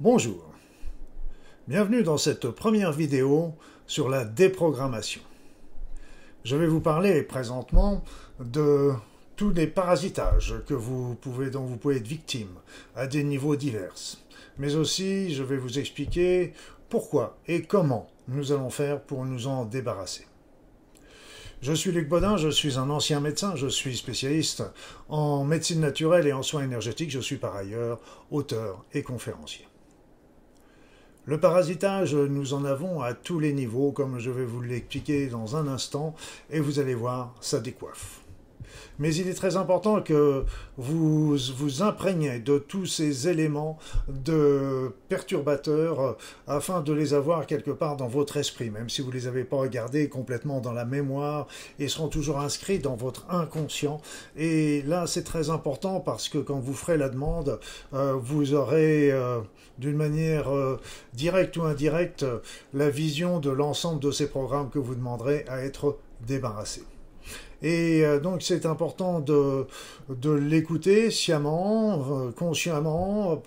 Bonjour, bienvenue dans cette première vidéo sur la déprogrammation. Je vais vous parler présentement de tous les parasitages dont vous pouvez être victime à des niveaux divers. Mais aussi, je vais vous expliquer pourquoi et comment nous allons faire pour nous en débarrasser. Je suis Luc Bodin, je suis un ancien médecin, je suis spécialiste en médecine naturelle et en soins énergétiques, je suis par ailleurs auteur et conférencier. Le parasitage, nous en avons à tous les niveaux, comme je vais vous l'expliquer dans un instant, et vous allez voir, ça décoiffe. Mais il est très important que vous vous imprégniez de tous ces éléments de perturbateurs afin de les avoir quelque part dans votre esprit, même si vous ne les avez pas gardés complètement dans la mémoire, ils seront toujours inscrits dans votre inconscient. Et là, c'est très important parce que quand vous ferez la demande, vous aurez d'une manière directe ou indirecte la vision de l'ensemble de ces programmes que vous demanderez à être débarrassés. Et donc c'est important de l'écouter sciemment, consciemment,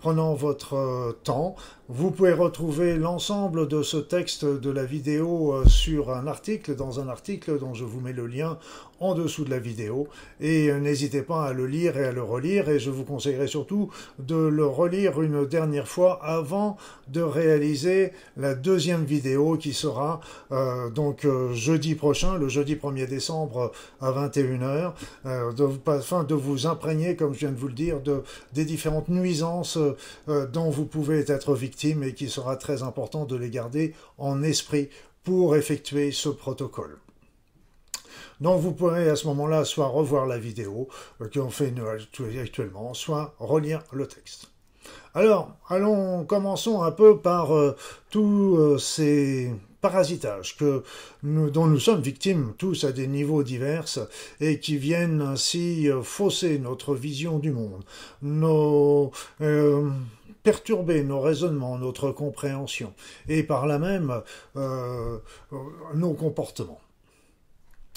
prenant votre temps. Vous pouvez retrouver l'ensemble de ce texte de la vidéo sur un article, dans un article dont je vous mets le lien en dessous de la vidéo. Et n'hésitez pas à le lire et à le relire. Et je vous conseillerais surtout de le relire une dernière fois avant de réaliser la deuxième vidéo qui sera jeudi prochain, le jeudi 1er décembre à 21 h, afin de vous imprégner, comme je viens de vous le dire, des différentes nuisances dont vous pouvez être victime et qu'il sera très important de les garder en esprit pour effectuer ce protocole. Donc vous pourrez à ce moment-là soit revoir la vidéo qu'on fait actuellement, soit relire le texte. Alors, commençons un peu par tous ces parasitages dont nous sommes victimes tous à des niveaux divers et qui viennent ainsi fausser notre vision du monde, perturber nos raisonnements, notre compréhension et par là même nos comportements.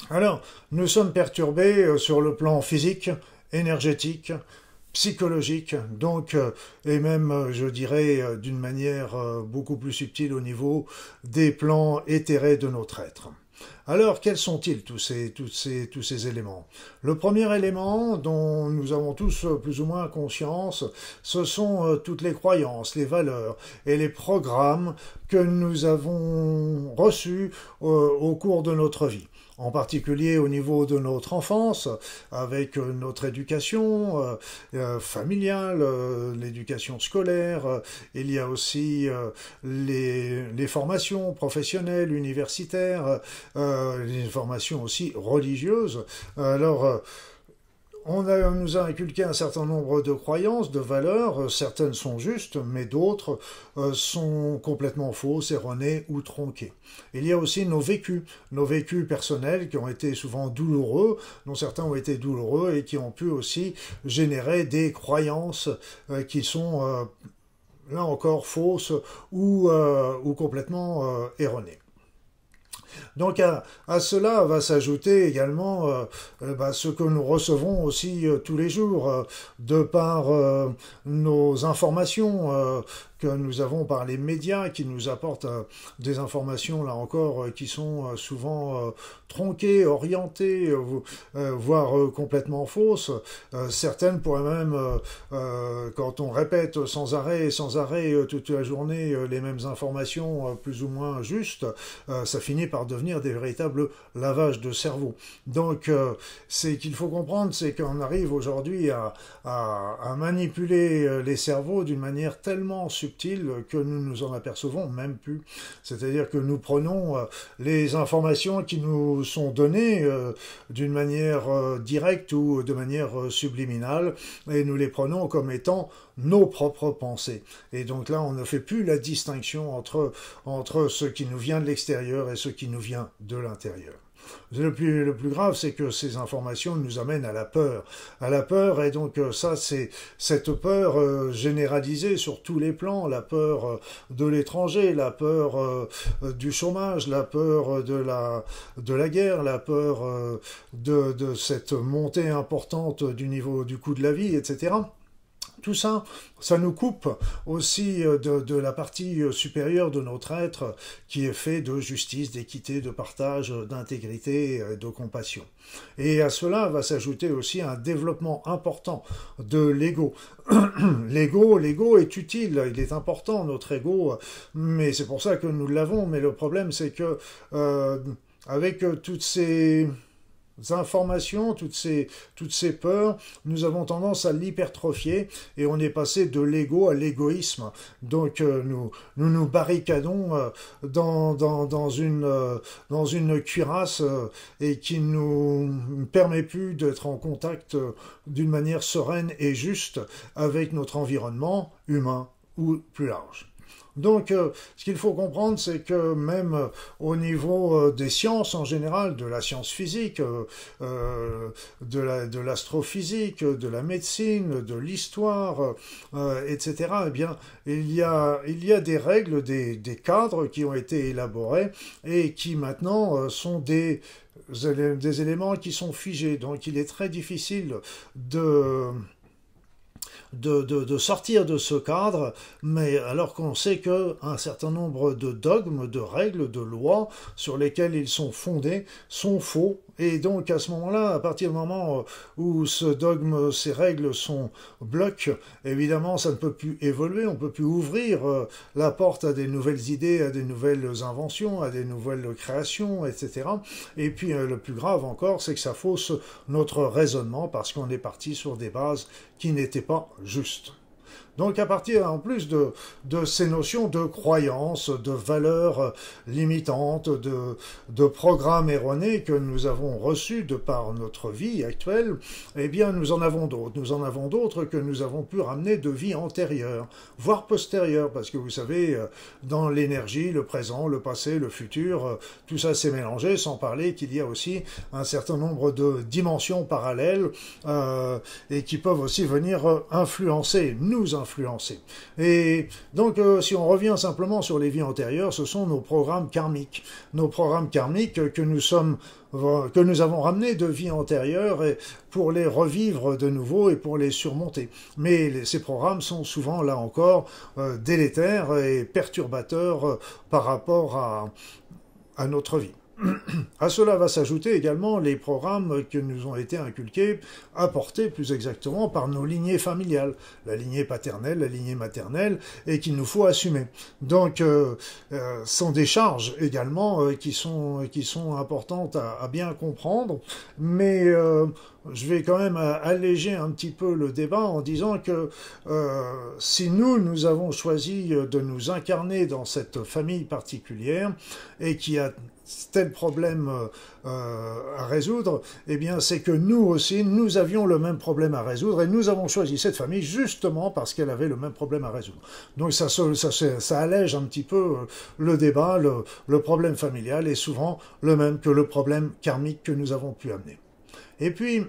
Alors, nous sommes perturbés sur le plan physique, énergétique, psychologique, donc, et même, je dirais, d'une manière beaucoup plus subtile au niveau des plans éthérés de notre être. Alors, quels sont-ils tous ces éléments? Le premier élément dont nous avons tous plus ou moins conscience, ce sont toutes les croyances, les valeurs et les programmes que nous avons reçus au cours de notre vie. En particulier au niveau de notre enfance, avec notre éducation familiale, l'éducation scolaire, il y a aussi les formations professionnelles, universitaires, les formations aussi religieuses. Alors, on nous a inculqué un certain nombre de croyances, de valeurs, certaines sont justes, mais d'autres sont complètement fausses, erronées ou tronquées. Il y a aussi nos vécus personnels qui ont été souvent douloureux, dont certains ont été douloureux et qui ont pu aussi générer des croyances qui sont là encore fausses ou complètement erronées. Donc à cela va s'ajouter également ce que nous recevons aussi tous les jours de par nos informations que nous avons par les médias qui nous apportent des informations là encore qui sont souvent tronquées, orientées, voire complètement fausses. Certaines pourraient même, quand on répète sans arrêt toute la journée les mêmes informations plus ou moins justes, ça finit par devenir des véritables lavages de cerveau. Donc c'est qu'il faut comprendre, c'est qu'on arrive aujourd'hui à manipuler les cerveaux d'une manière tellement subtile que nous nous en apercevons même plus. C'est-à-dire que nous prenons les informations qui nous sont données d'une manière directe ou de manière subliminale et nous les prenons comme étant nos propres pensées. Et donc là, on ne fait plus la distinction entre ce qui nous vient de l'extérieur et ce qui nous vient de l'intérieur. Le plus grave, c'est que ces informations nous amènent à la peur. Et donc ça, c'est cette peur généralisée sur tous les plans, la peur de l'étranger, la peur du chômage, la peur de la guerre, la peur de cette montée importante du niveau du coût de la vie, etc. Tout ça, ça nous coupe aussi de la partie supérieure de notre être qui est fait de justice, d'équité, de partage, d'intégrité, de compassion. Et à cela va s'ajouter aussi un développement important de l'ego. L'ego est utile, il est important, notre ego, mais c'est pour ça que nous l'avons. Mais le problème, c'est que avec toutes ces informations, toutes ces peurs, nous avons tendance à l'hypertrophier et on est passé de l'ego à l'égoïsme. Donc nous barricadons dans une cuirasse et qui nous permet plus d'être en contact d'une manière sereine et juste avec notre environnement humain ou plus large. Donc, ce qu'il faut comprendre, c'est que même au niveau des sciences en général, de la science physique, de l'astrophysique, de la médecine, de l'histoire, etc., eh bien, il y a des règles, des cadres qui ont été élaborés et qui maintenant sont des éléments qui sont figés. Donc, il est très difficile de sortir de ce cadre, mais alors qu'on sait qu'un certain nombre de dogmes, de règles, de lois sur lesquelles ils sont fondés sont faux. Et donc à ce moment-là, à partir du moment où ce dogme, ces règles bloquent, évidemment ça ne peut plus évoluer, on ne peut plus ouvrir la porte à des nouvelles idées, à des nouvelles inventions, à des nouvelles créations, etc. Et puis le plus grave encore, c'est que ça fausse notre raisonnement parce qu'on est parti sur des bases qui n'étaient pas justes. Donc à partir en plus de ces notions de croyances, de valeurs limitantes, de programmes erronés que nous avons reçus de par notre vie actuelle, eh bien nous en avons d'autres. Nous en avons d'autres que nous avons pu ramener de vie antérieure, voire postérieure, parce que vous savez, dans l'énergie, le présent, le passé, le futur, tout ça s'est mélangé, sans parler qu'il y a aussi un certain nombre de dimensions parallèles et qui peuvent aussi venir influencer, nous influencer. Et donc, si on revient simplement sur les vies antérieures, ce sont nos programmes karmiques. Nos programmes karmiques que nous avons ramenés de vies antérieures et pour les revivre de nouveau et pour les surmonter. Mais ces programmes sont souvent, là encore, délétères et perturbateurs par rapport à notre vie. À cela va s'ajouter également les programmes qui nous ont été inculqués, apportés plus exactement par nos lignées familiales, la lignée paternelle, la lignée maternelle, et qu'il nous faut assumer. Donc, sont des charges également qui sont importantes à bien comprendre, mais je vais quand même alléger un petit peu le débat en disant que si nous avons choisi de nous incarner dans cette famille particulière et qui a tel problème à résoudre, eh bien c'est que nous aussi, nous avions le même problème à résoudre et nous avons choisi cette famille justement parce qu'elle avait le même problème à résoudre. Donc ça allège un petit peu le débat, le problème familial est souvent le même que le problème karmique que nous avons pu amener. Et puis,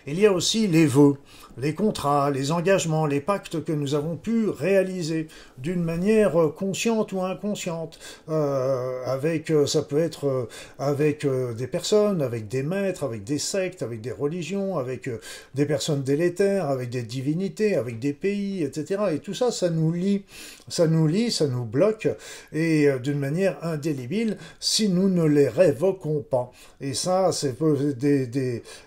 il y a aussi les vœux, les contrats, les engagements, les pactes que nous avons pu réaliser d'une manière consciente ou inconsciente, ça peut être avec des personnes, avec des maîtres, avec des sectes, avec des religions, avec des personnes délétères, avec des divinités, avec des pays, etc. Et tout ça, ça nous lie, ça nous bloque, et d'une manière indélébile, si nous ne les révoquons pas. Et ça, c'est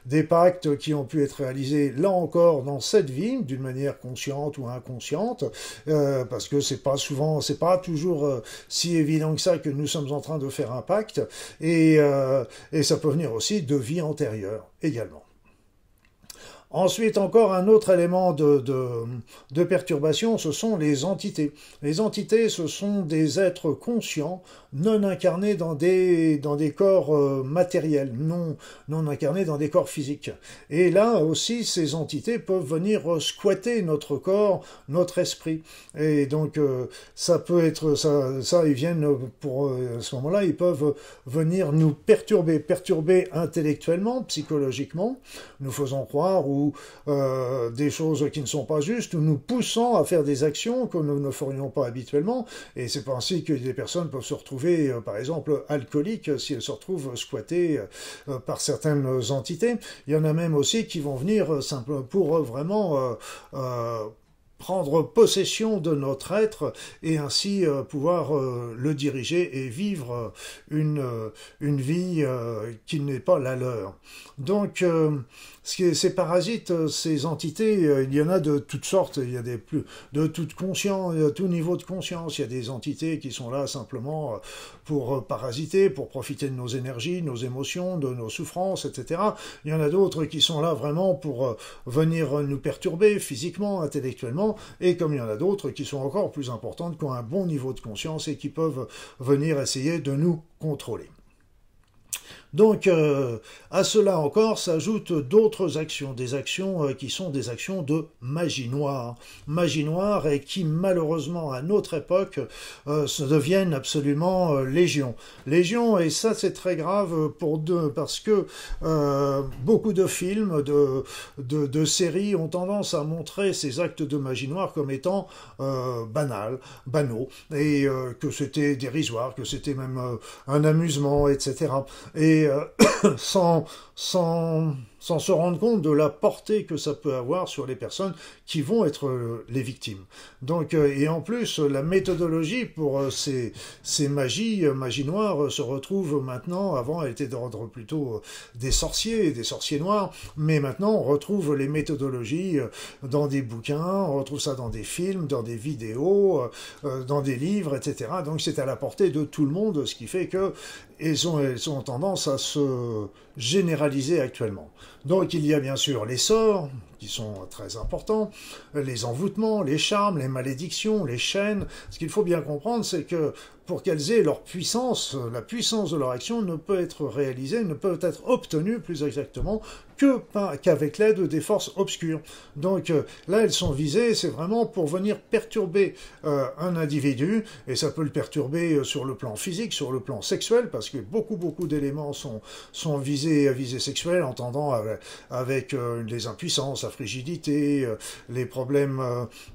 des pactes qui ont pu être réalisés, là encore, dans cette vie, d'une manière consciente ou inconsciente, parce que c'est pas toujours si évident que ça que nous sommes en train de faire un pacte, et ça peut venir aussi de vie antérieure également. Ensuite, encore un autre élément de perturbation, ce sont les entités. Les entités, ce sont des êtres conscients, non incarnés dans des corps matériels, non incarnés dans des corps physiques. Et là aussi, ces entités peuvent venir squatter notre corps, notre esprit. Et donc, ça peut être ça ils viennent à ce moment-là, ils peuvent venir nous perturber intellectuellement, psychologiquement, nous faisons croire ou ou des choses qui ne sont pas justes, ou nous poussant à faire des actions que nous ne ferions pas habituellement. Et c'est ainsi que des personnes peuvent se retrouver, par exemple, alcooliques, si elles se retrouvent squattées par certaines entités. Il y en a même aussi qui vont venir simplement pour vraiment prendre possession de notre être et ainsi pouvoir le diriger et vivre une vie qui n'est pas la leur. Donc, ces parasites, ces entités, il y en a de toutes sortes, il y a de toute conscience, de tout niveau de conscience, il y a des entités qui sont là simplement pour parasiter, pour profiter de nos énergies, nos émotions, de nos souffrances, etc. Il y en a d'autres qui sont là vraiment pour venir nous perturber physiquement, intellectuellement, et comme il y en a d'autres qui sont encore plus importantes, qui ont un bon niveau de conscience et qui peuvent venir essayer de nous contrôler. Donc, à cela encore s'ajoutent d'autres actions, des actions qui sont des actions de magie noire et qui malheureusement à notre époque se deviennent absolument légion. Légion, et ça c'est très grave parce que beaucoup de films, de séries ont tendance à montrer ces actes de magie noire comme étant banaux, et que c'était dérisoire, que c'était même un amusement, etc. Et sans se rendre compte de la portée que ça peut avoir sur les personnes qui vont être les victimes. Donc, et en plus, la méthodologie pour ces magies noires se retrouve maintenant, avant elle était d'ordre plutôt des sorciers noirs, mais maintenant on retrouve les méthodologies dans des bouquins, on retrouve ça dans des films, dans des vidéos, dans des livres, etc. Donc c'est à la portée de tout le monde, ce qui fait que elles ont tendance à se généraliser actuellement. Donc il y a bien sûr les sorts, qui sont très importants, les envoûtements, les charmes, les malédictions, les chaînes. Ce qu'il faut bien comprendre, c'est que pour qu'elles aient leur puissance, la puissance de leur action ne peut être réalisée, ne peut être obtenue plus exactement qu'avec l'aide des forces obscures. Donc là, elles sont visées, c'est vraiment pour venir perturber un individu, et ça peut le perturber sur le plan physique, sur le plan sexuel, parce que beaucoup d'éléments sont visés sexuels, entendant avec les impuissances, la frigidité, les problèmes,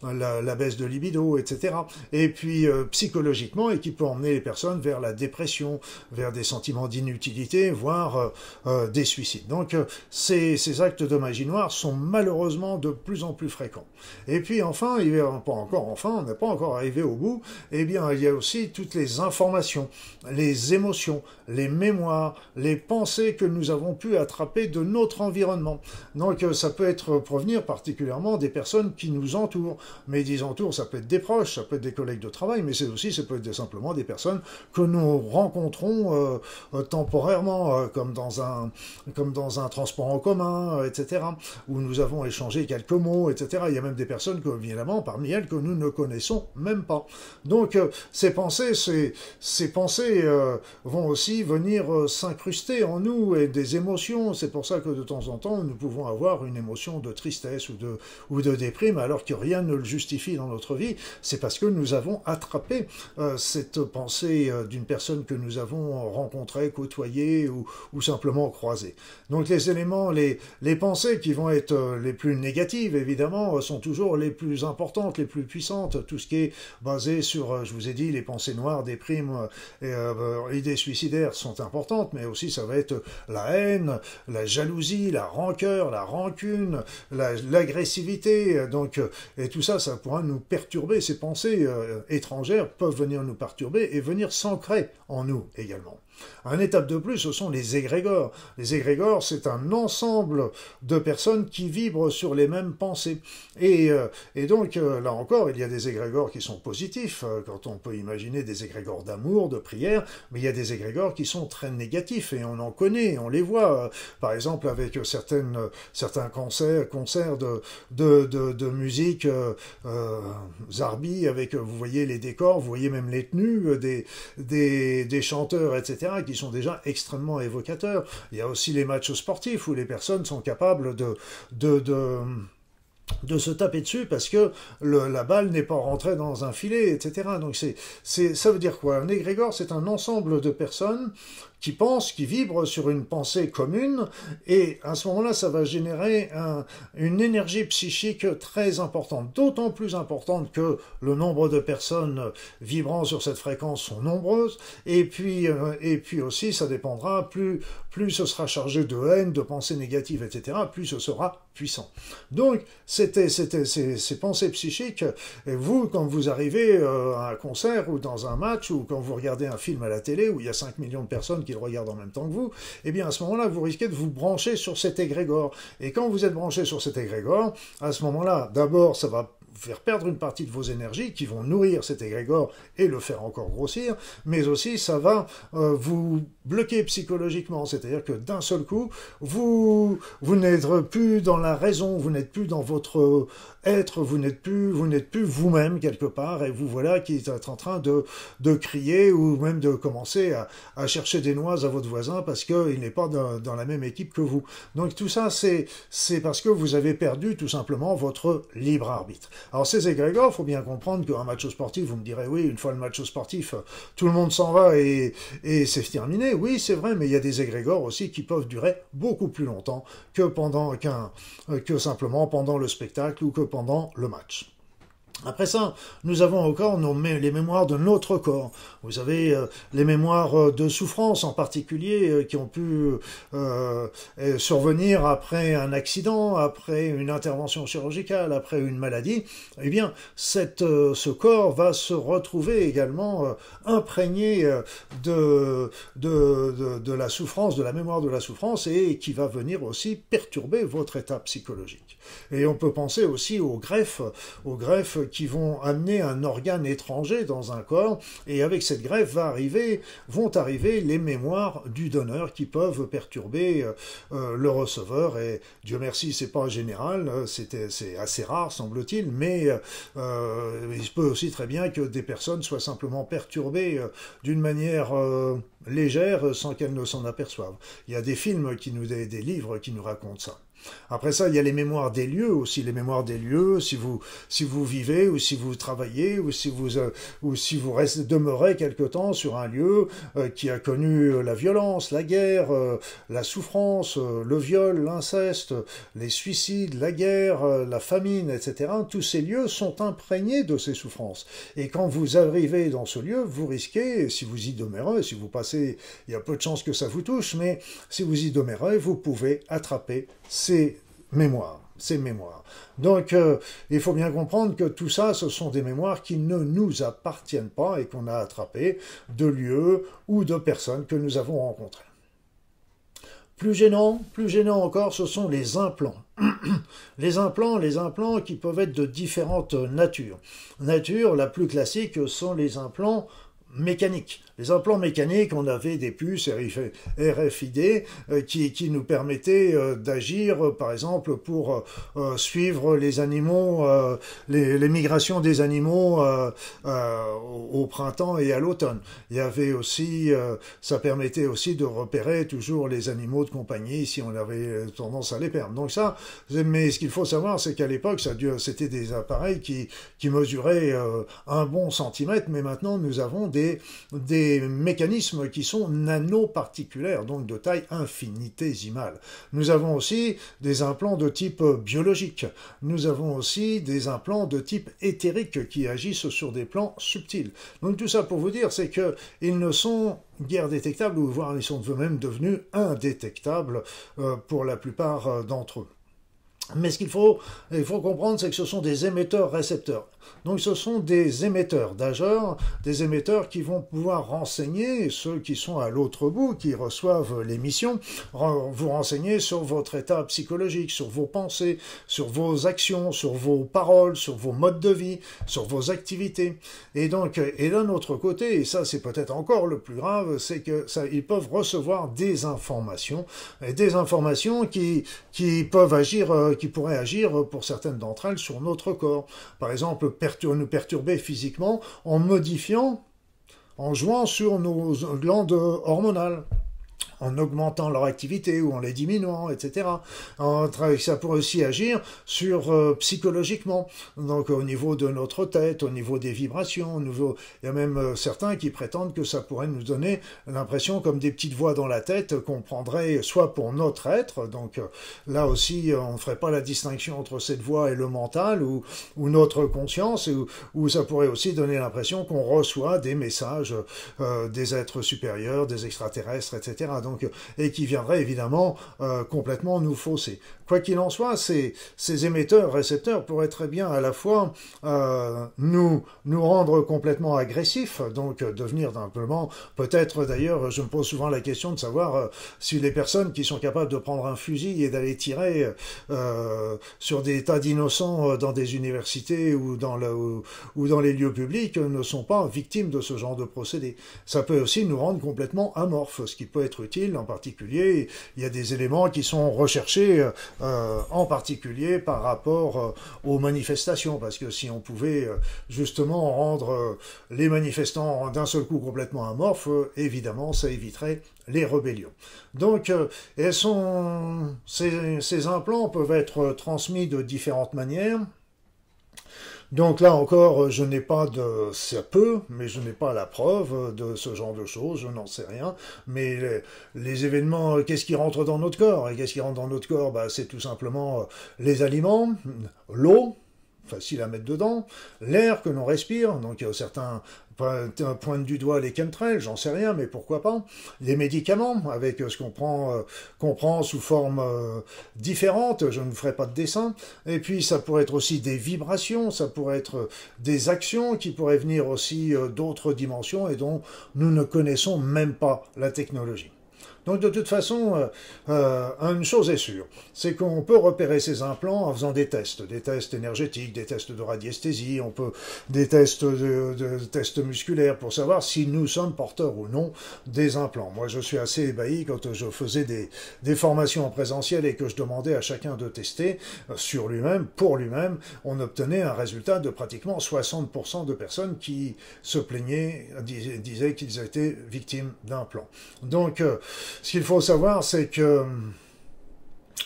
la baisse de libido, etc. Et puis psychologiquement, et qui peut emmener les personnes vers la dépression, vers des sentiments d'inutilité, voire des suicides. Donc ces actes de magie noire sont malheureusement de plus en plus fréquents. Et puis enfin, on n'est pas encore arrivé au bout, eh bien il y a aussi toutes les informations, les émotions, les mémoires, les pensées que nous avons pu attraper de notre environnement. Donc ça peut provenir particulièrement des personnes qui nous entourent. Mais des entours, ça peut être des proches, ça peut être des collègues de travail, mais ça peut être simplement des personnes que nous rencontrons temporairement, comme dans un transport en commun, etc., où nous avons échangé quelques mots, etc. Il y a même des personnes, évidemment, parmi elles, que nous ne connaissons même pas. Donc, ces pensées vont aussi venir s'incruster en nous, et des émotions. C'est pour ça que de temps en temps, nous pouvons avoir une émotion de tristesse ou de déprime, alors que rien ne le justifie dans notre vie. C'est parce que nous avons attrapé cette pensée d'une personne que nous avons rencontrée, côtoyée ou simplement croisée. Donc les éléments, les pensées qui vont être les plus négatives, évidemment, sont toujours les plus importantes, les plus puissantes. Tout ce qui est basé sur, je vous ai dit, les pensées noires, déprimes, idées suicidaires sont importantes, mais aussi ça va être la haine, la jalousie, la rancœur, la rancune, l'agressivité, donc, et tout ça, ça pourra nous perturber. Ces pensées étrangères peuvent venir nous perturber et venir s'ancrer en nous également. Un étape de plus, ce sont les égrégores. Les égrégores, c'est un ensemble de personnes qui vibrent sur les mêmes pensées. Et donc, là encore, il y a des égrégores qui sont positifs, quand on peut imaginer des égrégores d'amour, de prière, mais il y a des égrégores qui sont très négatifs, et on en connaît, on les voit, par exemple avec certains concerts de musique zarbi, avec, vous voyez les décors, vous voyez même les tenues des chanteurs, etc., qui sont déjà extrêmement évocateurs. Il y a aussi les matchs sportifs où les personnes sont capables de se taper dessus parce que la balle n'est pas rentrée dans un filet, etc. Donc ça veut dire quoi? Un égrégore, c'est un ensemble de personnes qui pensent, qui vibrent sur une pensée commune, et à ce moment-là, ça va générer une énergie psychique très importante, d'autant plus importante que le nombre de personnes vibrant sur cette fréquence sont nombreuses, et puis aussi, ça dépendra, plus ce sera chargé de haine, de pensées négatives, etc., plus ce sera puissant. Donc, ces pensées psychiques, et vous, quand vous arrivez à un concert ou dans un match, ou quand vous regardez un film à la télé, où il y a 5 millions de personnes qui le regardent en même temps que vous, eh bien, à ce moment-là, vous risquez de vous brancher sur cet égrégore. Et quand vous êtes branché sur cet égrégore, à ce moment-là, d'abord, ça va faire perdre une partie de vos énergies qui vont nourrir cet égrégore et le faire encore grossir, mais aussi ça va vous bloquer psychologiquement, c'est-à-dire que d'un seul coup, vous n'êtes plus dans la raison, vous n'êtes plus dans votre être, vous n'êtes plus vous-même quelque part, et vous voilà qui êtes en train de crier ou même de commencer à chercher des noises à votre voisin parce qu'il n'est pas dans la même équipe que vous. Donc tout ça, c'est parce que vous avez perdu tout simplement votre libre arbitre. Alors ces égrégores, il faut bien comprendre qu'un match sportif, vous me direz, oui, une fois le match sportif, tout le monde s'en va et c'est terminé. Oui, c'est vrai, mais il y a des égrégores aussi qui peuvent durer beaucoup plus longtemps que simplement pendant le spectacle ou que pendant le match. Après ça, nous avons encore les mémoires de notre corps. Vous savez, les mémoires de souffrance en particulier qui ont pu survenir après un accident, après une intervention chirurgicale, après une maladie. Eh bien, ce corps va se retrouver également imprégné de la souffrance, de la mémoire de la souffrance, et qui va venir aussi perturber votre état psychologique. Et on peut penser aussi aux greffes qui vont amener un organe étranger dans un corps, et avec cette greffe vont arriver les mémoires du donneur qui peuvent perturber le receveur, et Dieu merci, c'est pas général, c'est assez rare semble-t-il, mais il se peut aussi très bien que des personnes soient simplement perturbées d'une manière légère sans qu'elles ne s'en aperçoivent. Il y a des films, des livres qui nous racontent ça. Après ça, il y a les mémoires des lieux aussi, les mémoires des lieux, si vous vivez ou si vous travaillez ou si vous demeurez quelque temps sur un lieu qui a connu la violence, la guerre, la souffrance, le viol, l'inceste, les suicides, la guerre, la famine, etc. Tous ces lieux sont imprégnés de ces souffrances. Et quand vous arrivez dans ce lieu, vous risquez, si vous y demeurez, si vous passez, il y a peu de chances que ça vous touche, mais si vous y demeurez, vous pouvez attraper ces mémoires. Donc, il faut bien comprendre que tout ça, ce sont des mémoires qui ne nous appartiennent pas et qu'on a attrapées de lieux ou de personnes que nous avons rencontrées. Plus gênant encore, ce sont les implants. Les implants qui peuvent être de différentes natures. La plus classique sont les implants mécaniques. Les implants mécaniques, on avait des puces RFID qui nous permettaient d'agir, par exemple, pour suivre les animaux, les migrations des animaux au printemps et à l'automne. Il y avait aussi, ça permettait aussi de repérer toujours les animaux de compagnie si on avait tendance à les perdre. Donc ça, mais ce qu'il faut savoir, c'est qu'à l'époque, c'était des appareils qui mesuraient un bon centimètre, mais maintenant nous avons des mécanismes qui sont nanoparticulaires, donc de taille infinitésimale. Nous avons aussi des implants de type biologique. Nous avons aussi des implants de type éthérique qui agissent sur des plans subtils. Donc tout ça pour vous dire, c'est qu'ils ne sont guère détectables, ou voire ils sont même devenus indétectables pour la plupart d'entre eux. Mais il faut comprendre, c'est que ce sont des émetteurs-récepteurs. Donc ce sont des émetteurs d'ageurs, des émetteurs qui vont pouvoir renseigner ceux qui sont à l'autre bout, qui reçoivent l'émission, vous renseigner sur votre état psychologique, sur vos pensées, sur vos actions, sur vos paroles, sur vos modes de vie, sur vos activités. Et d'un autre côté, et ça c'est peut-être encore le plus grave, c'est que ils peuvent recevoir des informations qui peuvent agir, qui pourraient agir pour certaines d'entre elles sur notre corps. Par exemple, nous perturber physiquement en modifiant, en jouant sur nos glandes hormonales, en augmentant leur activité ou en les diminuant, etc. Ça pourrait aussi agir sur psychologiquement, donc au niveau de notre tête, au niveau des vibrations, il y a même certains qui prétendent que ça pourrait nous donner l'impression comme des petites voix dans la tête qu'on prendrait soit pour notre être, donc là aussi on ne ferait pas la distinction entre cette voix et le mental ou notre conscience, ou ça pourrait aussi donner l'impression qu'on reçoit des messages des êtres supérieurs, des extraterrestres, etc. Donc, et qui viendraient évidemment complètement nous fausser. Quoi qu'il en soit, ces émetteurs, récepteurs pourraient très bien à la fois nous rendre complètement agressifs, donc devenir simplement, peut-être d'ailleurs, je me pose souvent la question de savoir si les personnes qui sont capables de prendre un fusil et d'aller tirer sur des tas d'innocents dans des universités ou dans les lieux publics ne sont pas victimes de ce genre de procédé. Ça peut aussi nous rendre complètement amorphes, ce qui peut être utile en particulier. Il y a des éléments qui sont recherchés en particulier par rapport aux manifestations, parce que si on pouvait justement rendre les manifestants d'un seul coup complètement amorphes, évidemment ça éviterait les rébellions. Donc ces implants peuvent être transmis de différentes manières. Donc là encore, je n'ai pas de... ça peut, mais je n'ai pas la preuve de ce genre de choses, je n'en sais rien. Mais les événements, qu'est-ce qui rentre dans notre corps? Et qu'est-ce qui rentre dans notre corps? C'est tout simplement les aliments, l'eau, facile à mettre dedans, l'air que l'on respire, donc certains pointent du doigt les chemtrails, j'en sais rien, mais pourquoi pas, les médicaments, avec ce qu'on prend sous forme différente, je ne ferai pas de dessin, et puis ça pourrait être aussi des vibrations, ça pourrait être des actions qui pourraient venir aussi d'autres dimensions et dont nous ne connaissons même pas la technologie. Donc de toute façon, une chose est sûre, c'est qu'on peut repérer ces implants en faisant des tests énergétiques, des tests de radiesthésie, on peut des tests tests musculaires pour savoir si nous sommes porteurs ou non des implants. Moi, je suis assez ébahi quand je faisais des formations en présentiel et que je demandais à chacun de tester sur lui-même, pour lui-même, on obtenait un résultat de pratiquement 60% de personnes qui se plaignaient, disaient qu'ils étaient victimes d'implants. Donc, ce qu'il faut savoir, c'est que,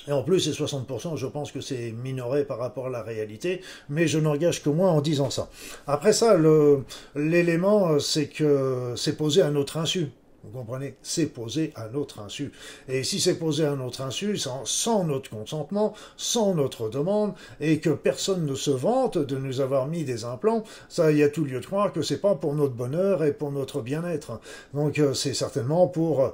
et en plus, ces 60%, je pense que c'est minoré par rapport à la réalité, mais je n'engage que moi en disant ça. Après ça, l'élément, c'est que c'est posé à notre insu. Vous comprenez? C'est posé à notre insu. Et si c'est posé à notre insu, sans notre consentement, sans notre demande, et que personne ne se vante de nous avoir mis des implants, ça, il y a tout lieu de croire que c'est pas pour notre bonheur et pour notre bien-être. Donc c'est certainement pour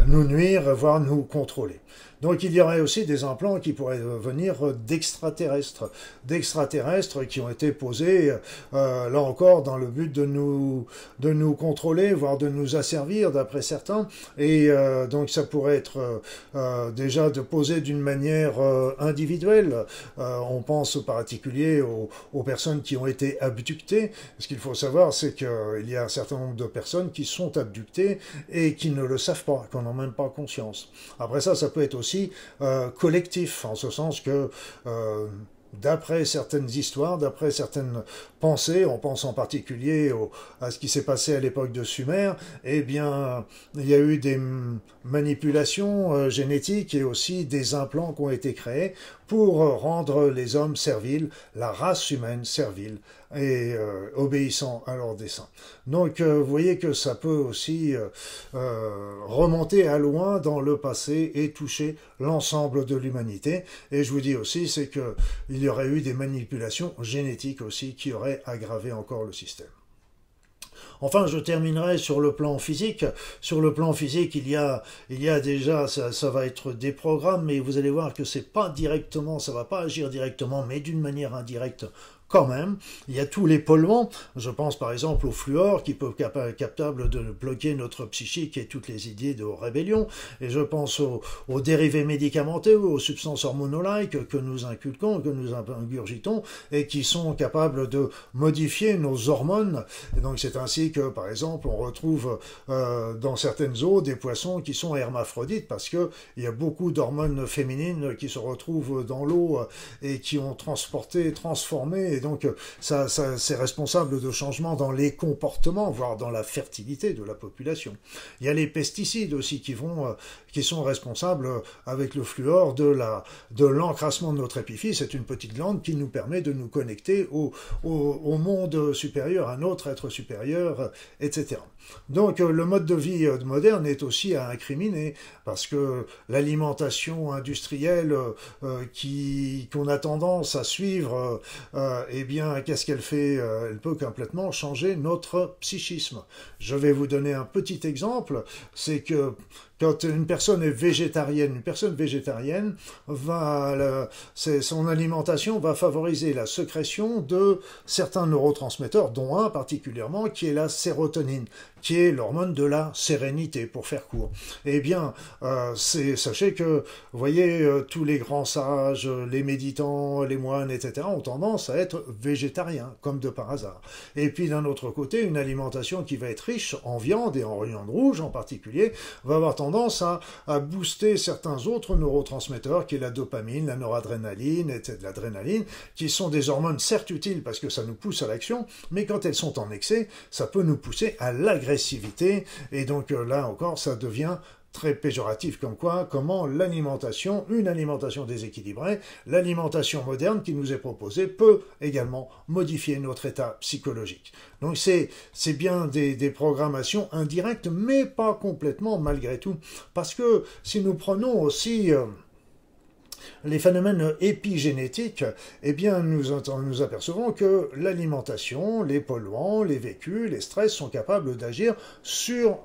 nous nuire, voire nous contrôler. Donc il y aurait aussi des implants qui pourraient venir d'extraterrestres qui ont été posés, là encore, dans le but de nous contrôler, voire de nous asservir, d'après certains. Et donc ça pourrait être déjà de poser d'une manière individuelle. On pense en particulier aux personnes qui ont été abductées. Ce qu'il faut savoir, c'est qu'il y a un certain nombre de personnes qui sont abductées et qui ne le savent pas, qui n'en ont même pas conscience. Après ça peut être aussi collectif, en ce sens que d'après certaines histoires, d'après certaines pensées, on pense en particulier à ce qui s'est passé à l'époque de Sumer, eh bien, il y a eu des manipulations génétiques et aussi des implants qui ont été créés pour rendre les hommes serviles, la race humaine servile et obéissant à leurs desseins. Donc, vous voyez que ça peut aussi remonter à loin dans le passé et toucher l'ensemble de l'humanité. Et je vous dis aussi, c'est qu'il y aurait eu des manipulations génétiques aussi qui auraient aggravé encore le système. Enfin, je terminerai sur le plan physique. Sur le plan physique, il y a déjà, ça va être des programmes, mais vous allez voir que c'est pas directement, ça va pas agir directement, mais d'une manière indirecte quand même. Il y a tous les polluants, je pense par exemple au fluor qui peut être capable de bloquer notre psychique et toutes les idées de rébellion, et je pense aux dérivés médicamenteux, aux substances hormonolike que nous inculquons, que nous ingurgitons, et qui sont capables de modifier nos hormones. Et donc c'est ainsi que, par exemple, on retrouve dans certaines eaux des poissons qui sont hermaphrodites, parce que il y a beaucoup d'hormones féminines qui se retrouvent dans l'eau et qui ont transformé et donc c'est responsable de changements dans les comportements, voire dans la fertilité de la population. Il y a les pesticides aussi qui sont responsables avec le fluor de l'encrassement de notre épiphyse. C'est une petite glande qui nous permet de nous connecter au monde supérieur, à notre être supérieur, etc. Donc le mode de vie moderne est aussi à incriminer parce que l'alimentation industrielle qu'on a tendance à suivre, eh bien, qu'est-ce qu'elle fait? Elle peut complètement changer notre psychisme. Je vais vous donner un petit exemple, c'est que quand une personne est végétarienne, son alimentation va favoriser la sécrétion de certains neurotransmetteurs, dont un particulièrement qui est la sérotonine, qui est l'hormone de la sérénité, pour faire court. Eh bien, sachez que, vous voyez, tous les grands sages, les méditants, les moines, etc., ont tendance à être végétariens, comme de par hasard. Et puis, d'un autre côté, une alimentation qui va être riche en viande, et en viande rouge en particulier, va avoir tendance à booster certains autres neurotransmetteurs, qui est la dopamine, la noradrénaline, etc., l'adrénaline, qui sont des hormones certes utiles parce que ça nous pousse à l'action, mais quand elles sont en excès, ça peut nous pousser à l'agressivité, et donc là encore, ça devient très péjoratif, comment une alimentation déséquilibrée, l'alimentation moderne qui nous est proposée peut également modifier notre état psychologique. Donc c'est bien des programmations indirectes, mais pas complètement malgré tout, parce que si nous prenons aussi les phénomènes épigénétiques, eh bien nous apercevons que l'alimentation, les polluants, les vécus, les stress sont capables d'agir sur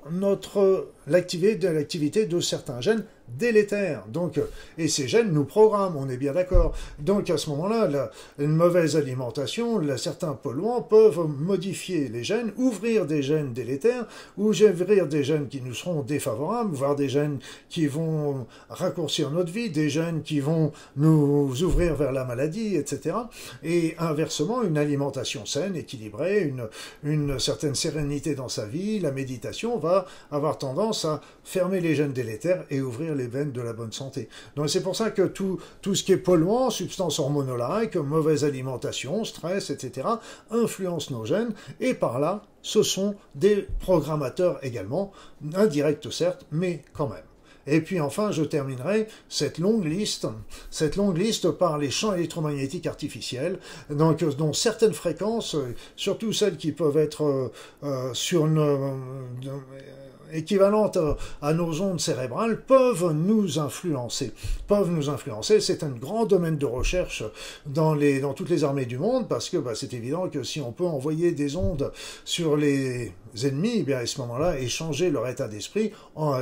l'activité de certains gènes délétères. Donc, et ces gènes nous programment, on est bien d'accord. Donc à ce moment-là, une mauvaise alimentation, certains polluants peuvent modifier les gènes, ouvrir des gènes délétères, ou ouvrir des gènes qui nous seront défavorables, voire des gènes qui vont raccourcir notre vie, des gènes qui vont nous ouvrir vers la maladie, etc. Et inversement, une alimentation saine, équilibrée, une certaine sérénité dans sa vie, la méditation va avoir tendance à fermer les gènes délétères et ouvrir les veines de la bonne santé. Donc c'est pour ça que tout ce qui est polluant, substances hormonolariques, mauvaise alimentation, stress, etc., influence nos gènes, et par là, ce sont des programmateurs également, indirects certes, mais quand même. Et puis enfin, je terminerai cette longue liste par les champs électromagnétiques artificiels, donc, dont certaines fréquences, surtout celles qui peuvent être équivalentes à nos ondes cérébrales, peuvent nous influencer. C'est un grand domaine de recherche dans toutes les armées du monde, parce que c'est évident que si on peut envoyer des ondes sur les ennemis, eh bien à ce moment-là, et changer leur état d'esprit,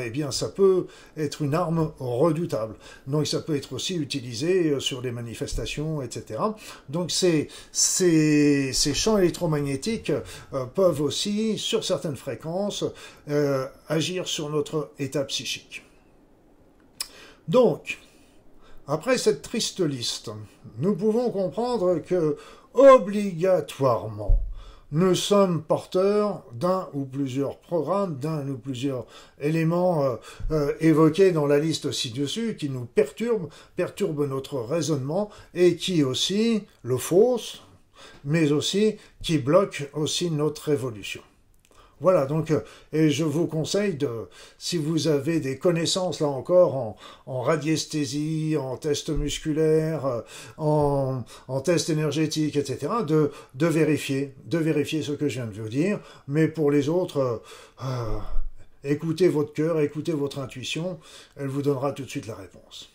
eh bien ça peut être une arme redoutable. Donc ça peut être aussi utilisé sur des manifestations, etc. Donc ces champs électromagnétiques peuvent aussi, sur certaines fréquences, agir sur notre état psychique. Donc, après cette triste liste, nous pouvons comprendre que, obligatoirement, nous sommes porteurs d'un ou plusieurs programmes, d'un ou plusieurs éléments évoqués dans la liste ci-dessus qui nous perturbent notre raisonnement et qui aussi le faussent, mais aussi qui bloquent aussi notre évolution. Voilà, donc, et je vous conseille si vous avez des connaissances, là encore, en radiesthésie, en test musculaire, en test énergétique, etc., de vérifier ce que je viens de vous dire. Mais pour les autres, écoutez votre cœur, écoutez votre intuition, elle vous donnera tout de suite la réponse.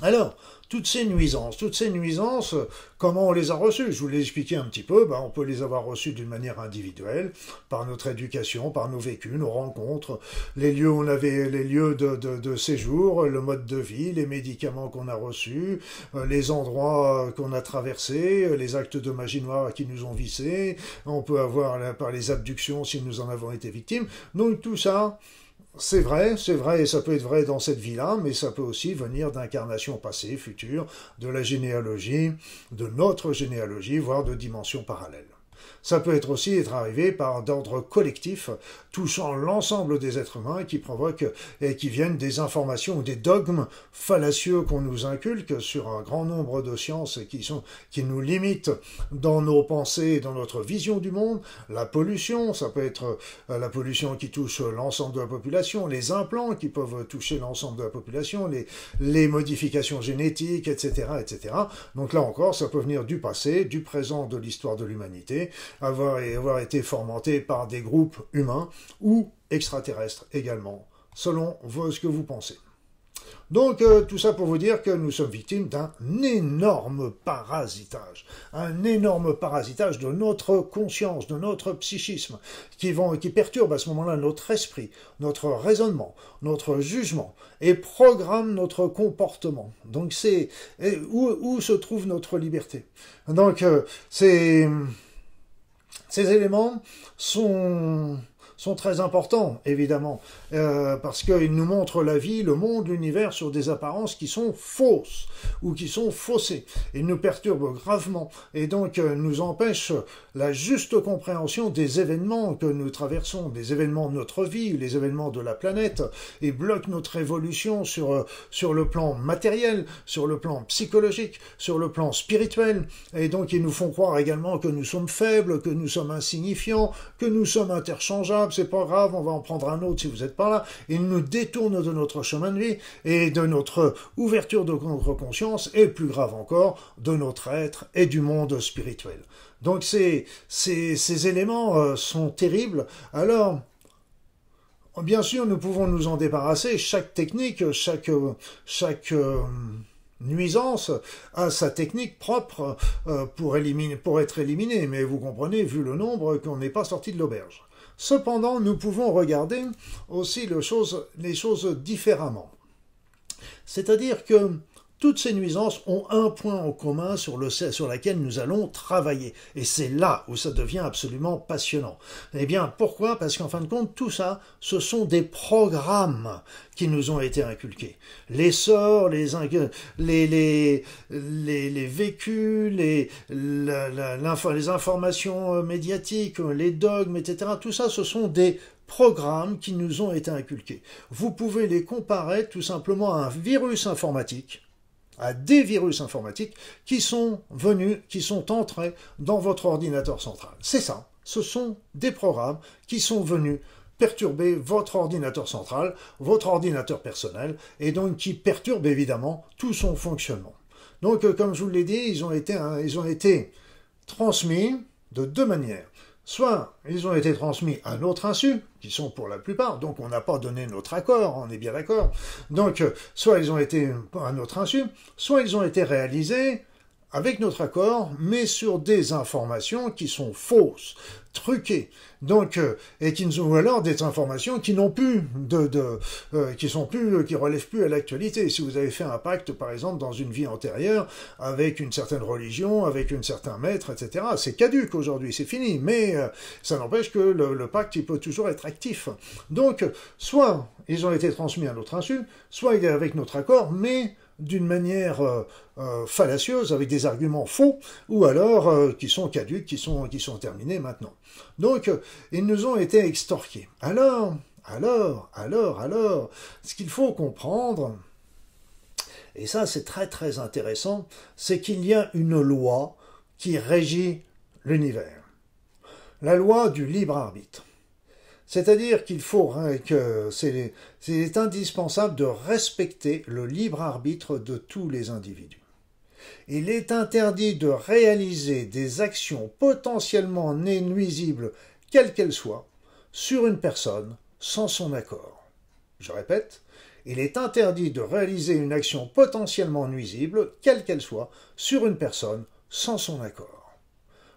Alors, toutes ces nuisances, comment on les a reçues? Je vous l'ai expliqué un petit peu, on peut les avoir reçues d'une manière individuelle, par notre éducation, par nos vécus, nos rencontres, les lieux où on avait les lieux de séjour, le mode de vie, les médicaments qu'on a reçus, les endroits qu'on a traversés, les actes de magie noire qui nous ont vissés, on peut avoir par les abductions si nous en avons été victimes. Donc tout ça, c'est vrai, et ça peut être vrai dans cette vie-là, mais ça peut aussi venir d'incarnations passées, futures, de la généalogie, de notre généalogie, voire de dimensions parallèles. Ça peut être aussi être arrivé par d'ordre collectif, touchant l'ensemble des êtres humains qui provoquent et qui viennent des informations ou des dogmes fallacieux qu'on nous inculque sur un grand nombre de sciences et qui nous limitent dans nos pensées et dans notre vision du monde. La pollution, ça peut être la pollution qui touche l'ensemble de la population, les implants qui peuvent toucher l'ensemble de la population, les modifications génétiques, etc., etc. Donc là encore, ça peut venir du passé, du présent de l'histoire de l'humanité, avoir été fomenté par des groupes humains ou extraterrestres également, selon ce que vous pensez. Donc tout ça pour vous dire que nous sommes victimes d'un énorme parasitage de notre conscience, de notre psychisme, qui perturbe à ce moment-là notre esprit, notre raisonnement, notre jugement, et programme notre comportement. Donc c'est où se trouve notre liberté. Donc ces éléments sont très importants, évidemment, parce qu'ils nous montrent la vie, le monde, l'univers sur des apparences qui sont fausses ou qui sont faussées. Ils nous perturbent gravement et donc nous empêchent la juste compréhension des événements que nous traversons, des événements de notre vie, les événements de la planète, et bloquent notre évolution sur le plan matériel, sur le plan psychologique, sur le plan spirituel, et donc ils nous font croire également que nous sommes faibles, que nous sommes insignifiants, que nous sommes interchangeables, c'est pas grave, on va en prendre un autre si vous n'êtes pas là. Ils nous détournent de notre chemin de vie et de notre ouverture de notre conscience, et plus grave encore, de notre être et du monde spirituel. Donc ces éléments sont terribles. Alors, bien sûr, nous pouvons nous en débarrasser. Chaque technique, chaque nuisance a sa technique propre pour être éliminée. Mais vous comprenez, vu le nombre, qu'on n'est pas sorti de l'auberge. Cependant, nous pouvons regarder aussi les choses différemment. C'est-à-dire que toutes ces nuisances ont un point en commun sur lequel nous allons travailler. Et c'est là où ça devient absolument passionnant. Eh bien, pourquoi? Parce qu'en fin de compte, tout ça, ce sont des programmes qui nous ont été inculqués. Les sorts, les vécus, les informations médiatiques, les dogmes, etc. Tout ça, ce sont des programmes qui nous ont été inculqués. Vous pouvez les comparer tout simplement à un virus informatique, à des virus informatiques qui sont entrés dans votre ordinateur central. C'est ça, ce sont des programmes qui sont venus perturber votre ordinateur central, votre ordinateur personnel, et donc qui perturbent évidemment tout son fonctionnement. Donc, comme je vous l'ai dit, ils ont été transmis de deux manières. Soit ils ont été transmis à notre insu, qui sont pour la plupart, donc on n'a pas donné notre accord, on est bien d'accord. Donc, soit ils ont été à notre insu, soit ils ont été réalisés avec notre accord, mais sur des informations qui sont fausses, truquées, donc ou alors des informations qui n'ont plus qui relèvent plus à l'actualité. Si vous avez fait un pacte, par exemple, dans une vie antérieure, avec une certaine religion, avec un certain maître, etc., c'est caduc aujourd'hui, c'est fini, mais ça n'empêche que le pacte, il peut toujours être actif. Donc, soit ils ont été transmis à notre insu, soit il est avec notre accord, mais d'une manière fallacieuse, avec des arguments faux, ou alors qui sont caducs, qui sont terminés maintenant. Donc, ils nous ont été extorqués. Alors, ce qu'il faut comprendre, et ça c'est très très intéressant, c'est qu'il y a une loi qui régit l'univers. La loi du libre arbitre. C'est-à-dire qu'il c'est indispensable de respecter le libre arbitre de tous les individus. Il est interdit de réaliser des actions potentiellement nuisibles, quelles qu'elles soient, sur une personne sans son accord. Je répète, il est interdit de réaliser une action potentiellement nuisible, quelle qu'elle soit, sur une personne sans son accord.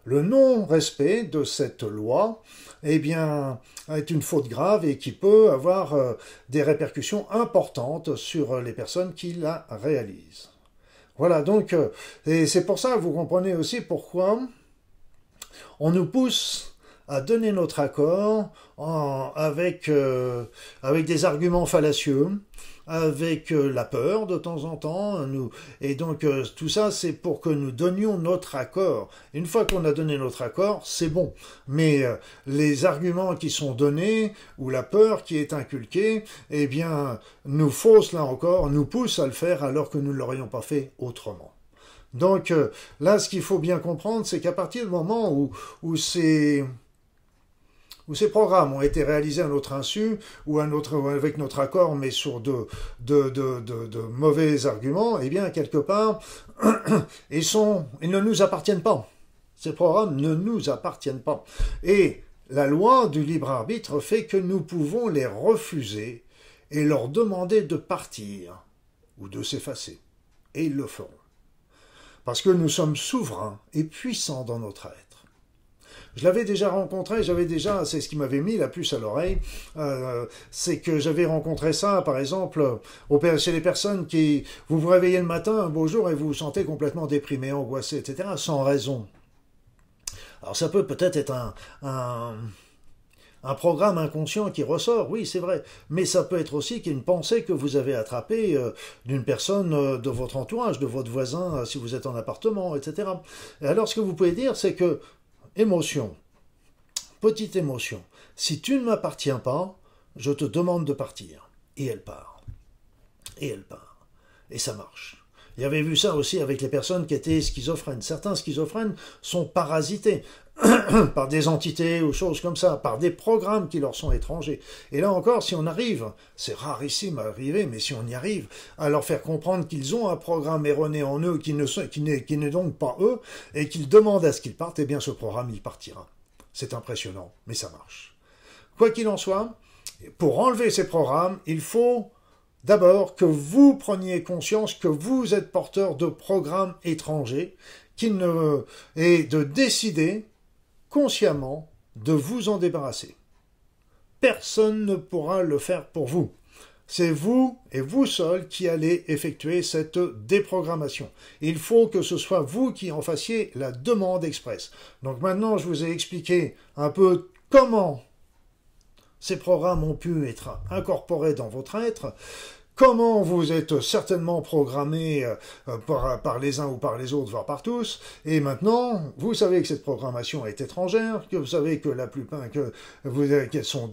Le non-respect de cette loi, eh bien, est une faute grave et qui peut avoir des répercussions importantes sur les personnes qui la réalisent. Voilà, donc, et c'est pour ça, vous comprenez aussi pourquoi on nous pousse à donner notre accord avec des arguments fallacieux, avec la peur de temps en temps, et donc tout ça c'est pour que nous donnions notre accord. Une fois qu'on a donné notre accord, c'est bon. Mais les arguments qui sont donnés, ou la peur qui est inculquée, eh bien, nous faussent là encore, nous poussent à le faire alors que nous ne l'aurions pas fait autrement. Donc là, ce qu'il faut bien comprendre, c'est qu'à partir du moment où ces programmes ont été réalisés à notre insu ou avec notre accord, mais sur de mauvais arguments, eh bien, quelque part, ils ne nous appartiennent pas. Ces programmes ne nous appartiennent pas. Et la loi du libre arbitre fait que nous pouvons les refuser et leur demander de partir ou de s'effacer. Et ils le feront. Parce que nous sommes souverains et puissants dans notre être. Je l'avais déjà rencontré, c'est ce qui m'avait mis la puce à l'oreille, c'est que j'avais rencontré ça, par exemple, chez les personnes qui, vous vous réveillez le matin, un beau jour, et vous vous sentez complètement déprimé, angoissé, etc., sans raison. Alors ça peut-être être un programme inconscient qui ressort, oui, c'est vrai, mais ça peut être aussi qu'il y a une pensée que vous avez attrapée d'une personne de votre entourage, de votre voisin, si vous êtes en appartement, etc. Et alors ce que vous pouvez dire, c'est que émotion, petite émotion, si tu ne m'appartiens pas, je te demande de partir. Et elle part. Et elle part. Et ça marche. Il y avait vu ça aussi avec les personnes qui étaient schizophrènes. Certains schizophrènes sont parasités par des entités ou choses comme ça, par des programmes qui leur sont étrangers. Et là encore, si on arrive, c'est rarissime à arriver, mais si on y arrive, à leur faire comprendre qu'ils ont un programme erroné en eux, qui n'est donc pas eux, et qu'ils demandent à ce qu'ils partent, eh bien ce programme, il partira. C'est impressionnant, mais ça marche. Quoi qu'il en soit, pour enlever ces programmes, il faut d'abord que vous preniez conscience que vous êtes porteur de programmes étrangers et de décider consciemment de vous en débarrasser. Personne ne pourra le faire pour vous. C'est vous et vous seul qui allez effectuer cette déprogrammation. Il faut que ce soit vous qui en fassiez la demande express. Donc maintenant, je vous ai expliqué un peu comment ces programmes ont pu être incorporés dans votre être, comment vous êtes certainement programmé par les uns ou par les autres, voire par tous, et maintenant, vous savez que cette programmation est étrangère, que vous savez que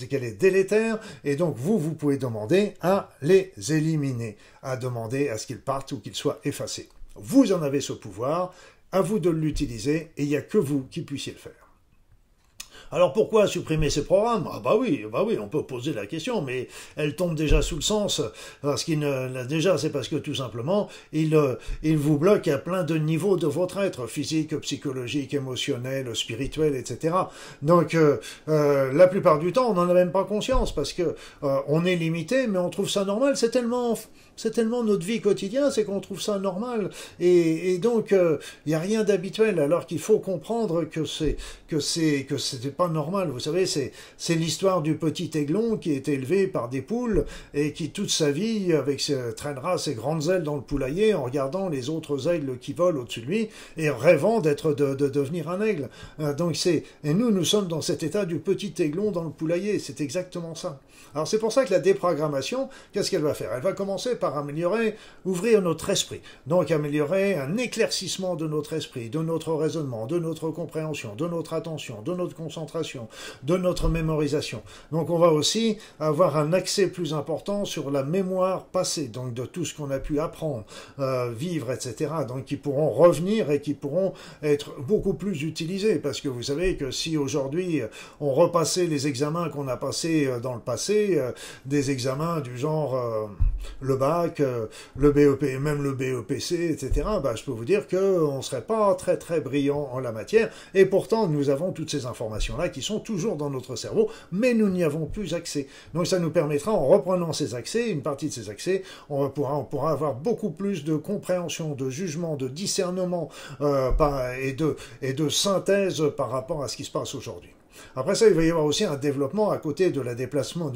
qu'elle est délétère, et donc vous pouvez demander à les éliminer, à demander à ce qu'ils partent ou qu'ils soient effacés. Vous en avez ce pouvoir, à vous de l'utiliser, et il n'y a que vous qui puissiez le faire. Alors pourquoi supprimer ces programmes? Ah bah oui, on peut poser la question, mais elle tombe déjà sous le sens, parce déjà c'est parce que tout simplement, il vous bloque à plein de niveaux de votre être, physique, psychologique, émotionnel, spirituel, etc. Donc la plupart du temps, on n'en a même pas conscience, parce que on est limité, mais on trouve ça normal, c'est tellement notre vie quotidienne, c'est qu'on trouve ça normal, et donc il n'y a rien d'habituel, alors qu'il faut comprendre que c'était pas normal. Vous savez, c'est l'histoire du petit aiglon qui est élevé par des poules et qui toute sa vie traînera ses grandes ailes dans le poulailler en regardant les autres aigles qui volent au-dessus de lui et rêvant de devenir un aigle. Et nous sommes dans cet état du petit aiglon dans le poulailler, c'est exactement ça. Alors c'est pour ça que la déprogrammation, qu'est-ce qu'elle va faire? Elle va commencer par ouvrir notre esprit, donc améliorer un éclaircissement de notre esprit, de notre raisonnement, de notre compréhension, de notre attention, de notre concentration, de notre mémorisation. Donc on va aussi avoir un accès plus important sur la mémoire passée, donc de tout ce qu'on a pu apprendre, vivre, etc. Donc qui pourront revenir et qui pourront être beaucoup plus utilisés, parce que vous savez que si aujourd'hui on repassait les examens qu'on a passés dans le passé, des examens du genre le bac, le BEP, même le BEPC, etc., je peux vous dire qu'on ne serait pas très très brillant en la matière, et pourtant nous avons toutes ces informations-là qui sont toujours dans notre cerveau, mais nous n'y avons plus accès. Donc ça nous permettra, en reprenant ces accès, une partie de ces accès, on pourra avoir beaucoup plus de compréhension, de jugement, de discernement et de synthèse par rapport à ce qui se passe aujourd'hui. Après ça, il va y avoir aussi un développement à côté de la déplacement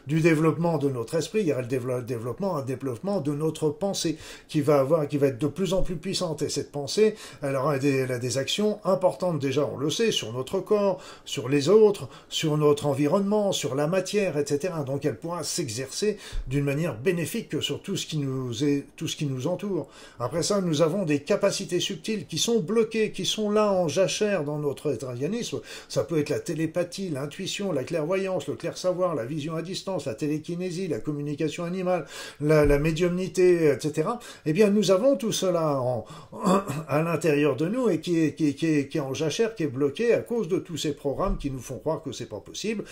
du développement de notre esprit. Il y aura un développement de notre pensée qui va être de plus en plus puissante. Et cette pensée, elle a des actions importantes déjà, on le sait, sur notre corps, sur les autres, sur notre environnement, sur la matière, etc. Donc elle pourra s'exercer d'une manière bénéfique sur tout ce qui nous entoure. Après ça, nous avons des capacités subtiles qui sont bloquées, qui sont là en jachère dans notre éthérianisme. Ça peut être la télépathie, l'intuition, la clairvoyance, le clair-savoir, la vision à distance, la télékinésie, la communication animale, la médiumnité, etc. Eh bien, nous avons tout cela à l'intérieur de nous et qui est en jachère, qui est bloqué à cause de tous ces programmes qui nous font croire que c'est pas possible,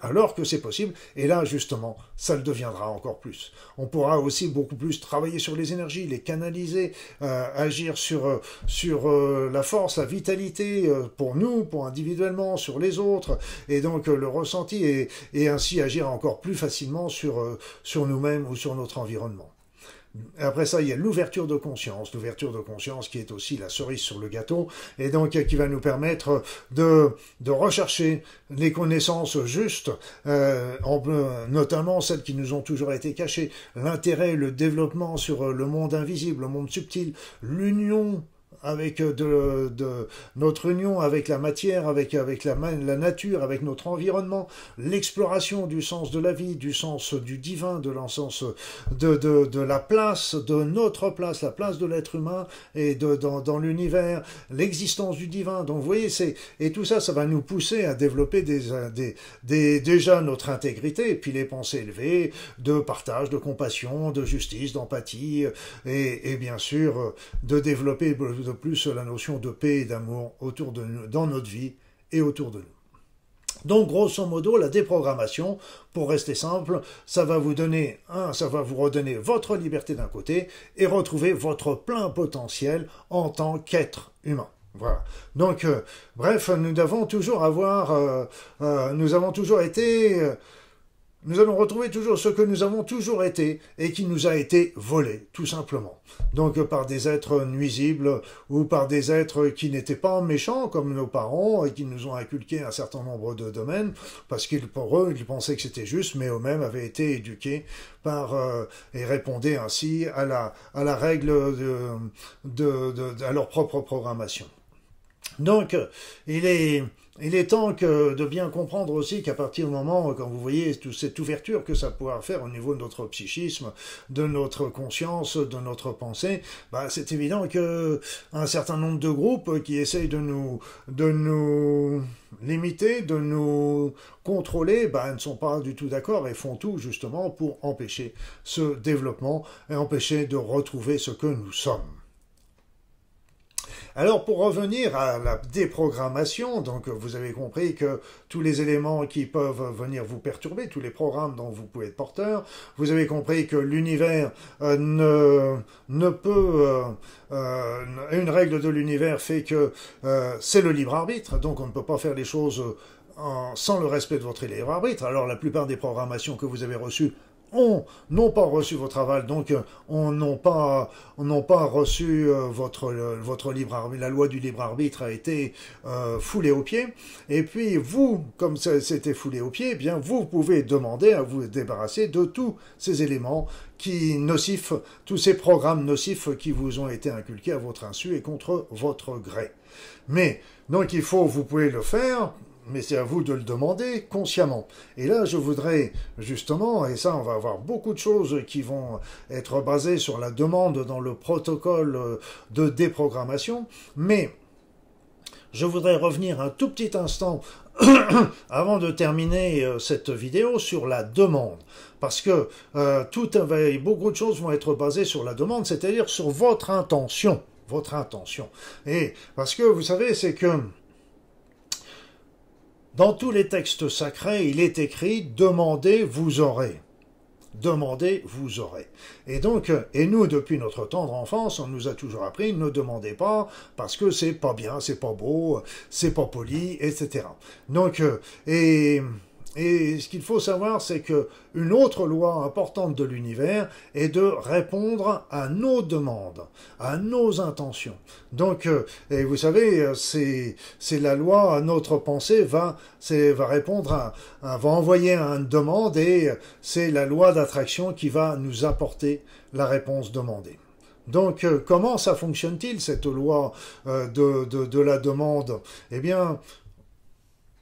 alors que c'est possible. Et là, justement, ça le deviendra encore plus. On pourra aussi beaucoup plus travailler sur les énergies, les canaliser, agir sur la force, la vitalité pour nous, pour individuellement, sur les autres, et donc le ressenti, et ainsi agir encore plus facilement sur nous-mêmes ou sur notre environnement. Après ça, il y a l'ouverture de conscience qui est aussi la cerise sur le gâteau, et donc qui va nous permettre de rechercher les connaissances justes, notamment celles qui nous ont toujours été cachées, l'intérêt, le développement sur le monde invisible, le monde subtil, l'union avec notre union avec la matière, avec la nature, avec notre environnement, l'exploration du sens de la vie, du sens du divin, de l'essence de la place, de notre place, la place de l'être humain et dans l'univers, l'existence du divin. Donc vous voyez, et tout ça, ça va nous pousser à développer déjà notre intégrité, et puis les pensées élevées, de partage, de compassion, de justice, d'empathie, et bien sûr de développer de plus la notion de paix et d'amour autour de nous, dans notre vie et autour de nous. Donc, grosso modo, la déprogrammation, pour rester simple, ça va vous redonner votre liberté d'un côté et retrouver votre plein potentiel en tant qu'être humain. Voilà. Donc, bref, nous avons toujours été... Nous allons retrouver toujours ce que nous avons toujours été et qui nous a été volé, tout simplement. Donc par des êtres nuisibles ou par des êtres qui n'étaient pas méchants comme nos parents et qui nous ont inculqué un certain nombre de domaines parce pour eux, ils pensaient que c'était juste, mais eux-mêmes avaient été éduqués et répondaient ainsi à la règle à leur propre programmation. Donc, il est temps de bien comprendre aussi qu'à partir du moment, quand vous voyez toute cette ouverture que ça pourra faire au niveau de notre psychisme, de notre conscience, de notre pensée, c'est évident que un certain nombre de groupes qui essayent de nous limiter, de nous contrôler, ne sont pas du tout d'accord et font tout justement pour empêcher ce développement et empêcher de retrouver ce que nous sommes. Alors pour revenir à la déprogrammation, donc vous avez compris que tous les éléments qui peuvent venir vous perturber, tous les programmes dont vous pouvez être porteur, vous avez compris que l'univers une règle de l'univers fait que c'est le libre arbitre, donc on ne peut pas faire les choses sans le respect de votre libre arbitre. Alors la plupart des programmations que vous avez reçues n'ont pas reçu votre aval, donc n'ont pas reçu votre libre arbitre. La loi du libre arbitre a été foulée aux pieds. Et puis vous, comme c'était foulé aux pieds, eh bien vous pouvez demander à vous débarrasser de tous ces éléments nocifs, tous ces programmes nocifs qui vous ont été inculqués à votre insu et contre votre gré. Mais donc vous pouvez le faire. Mais c'est à vous de le demander consciemment. Et là, je voudrais justement, et ça, on va avoir beaucoup de choses qui vont être basées sur la demande dans le protocole de déprogrammation, mais je voudrais revenir un tout petit instant avant de terminer cette vidéo sur la demande. Parce que beaucoup de choses vont être basées sur la demande, c'est-à-dire sur votre intention. Votre intention. Et parce que, vous savez, c'est que dans tous les textes sacrés, il est écrit « Demandez, vous aurez ». Demandez, vous aurez. Et donc, nous, depuis notre tendre enfance, on nous a toujours appris « Ne demandez pas parce que c'est pas bien, c'est pas beau, c'est pas poli, etc. » Donc, et Et ce qu'il faut savoir, c'est que une autre loi importante de l'univers est de répondre à nos demandes, à nos intentions. Donc, et vous savez, c'est la loi, notre pensée va répondre va envoyer une demande, et c'est la loi d'attraction qui va nous apporter la réponse demandée. Donc, comment ça fonctionne-t-il, cette loi de la demande? Eh bien,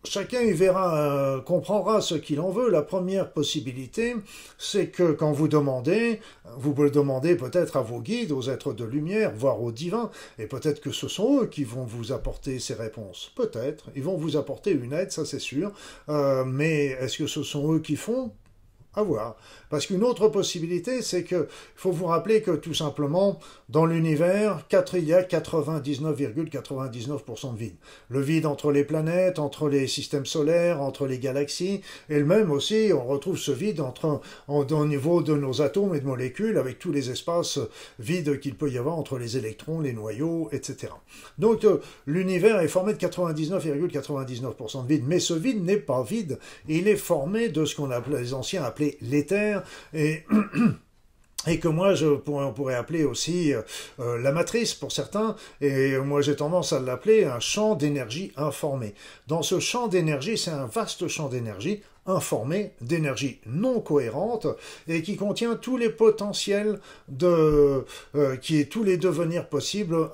chacun y verra, comprendra ce qu'il en veut. La première possibilité, c'est que quand vous demandez, vous le demandez peut-être à vos guides, aux êtres de lumière, voire aux divins, et peut-être que ce sont eux qui vont vous apporter ces réponses. Peut-être, ils vont vous apporter une aide, ça c'est sûr, mais est-ce que ce sont eux qui font? À voir. Parce qu'une autre possibilité, c'est que il faut vous rappeler que tout simplement, dans l'univers, il y a 99,99% de vide. Le vide entre les planètes, entre les systèmes solaires, entre les galaxies, et le même aussi, on retrouve ce vide au niveau de nos atomes et de molécules, avec tous les espaces vides qu'il peut y avoir entre les électrons, les noyaux, etc. Donc, l'univers est formé de 99,99% de vide, mais ce vide n'est pas vide, il est formé de ce qu'on appelait, les anciens appelaient l'éther, et que moi, on pourrait appeler aussi la matrice pour certains, et moi j'ai tendance à l'appeler un champ d'énergie informé. Dans ce champ d'énergie, c'est un vaste champ d'énergie informé, d'énergie non cohérente, et qui contient tous les potentiels tous les devenirs possibles,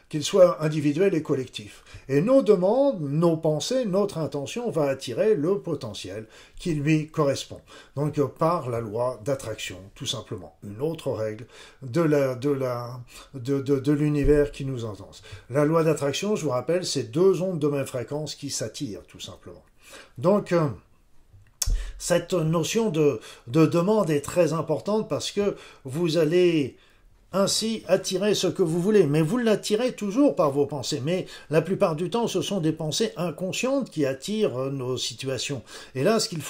qu'ils soient individuels et collectifs. Et nos demandes, nos pensées, notre intention va attirer le potentiel qui lui correspond. Donc par la loi d'attraction, tout simplement. Une autre règle de l'univers qui nous intence. La loi d'attraction, je vous rappelle, c'est deux ondes de même fréquence qui s'attirent, tout simplement. Donc, cette notion de demande est très importante parce que vous allez ainsi attirer ce que vous voulez. Mais vous l'attirez toujours par vos pensées. Mais la plupart du temps, ce sont des pensées inconscientes qui attirent nos situations. Et là, ce qu'il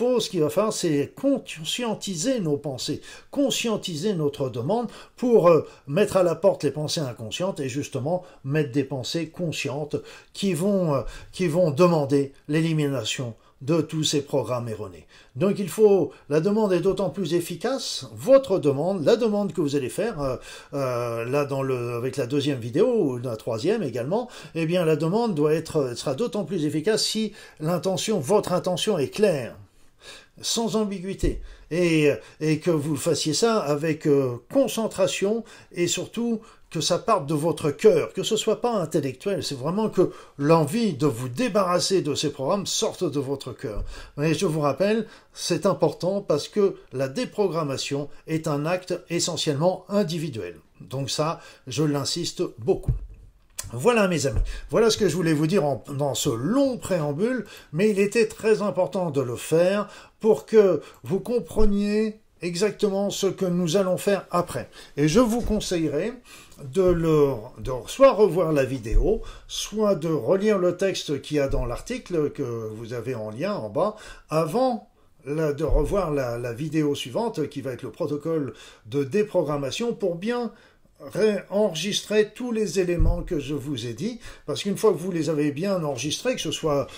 va falloir, c'est conscientiser nos pensées, conscientiser notre demande pour mettre à la porte les pensées inconscientes et justement mettre des pensées conscientes qui vont demander l'élimination de tous ces programmes erronés. Donc la demande est d'autant plus efficace, votre demande, la demande que vous allez faire, là avec la deuxième vidéo, ou la troisième également, eh bien la demande sera d'autant plus efficace si votre intention est claire, sans ambiguïté, et que vous fassiez ça avec concentration, et surtout que ça parte de votre cœur, que ce soit pas intellectuel, c'est vraiment que l'envie de vous débarrasser de ces programmes sorte de votre cœur. Mais je vous rappelle, c'est important parce que la déprogrammation est un acte essentiellement individuel. Donc ça, je l'insiste beaucoup. Voilà mes amis, voilà ce que je voulais vous dire dans ce long préambule, mais il était très important de le faire pour que vous compreniez exactement ce que nous allons faire après. Et je vous conseillerais de soit revoir la vidéo, soit de relire le texte qu'il y a dans l'article que vous avez en lien en bas, avant de revoir la vidéo suivante qui va être le protocole de déprogrammation pour bien enregistrer tous les éléments que je vous ai dit, parce qu'une fois que vous les avez bien enregistrés, que ce soit,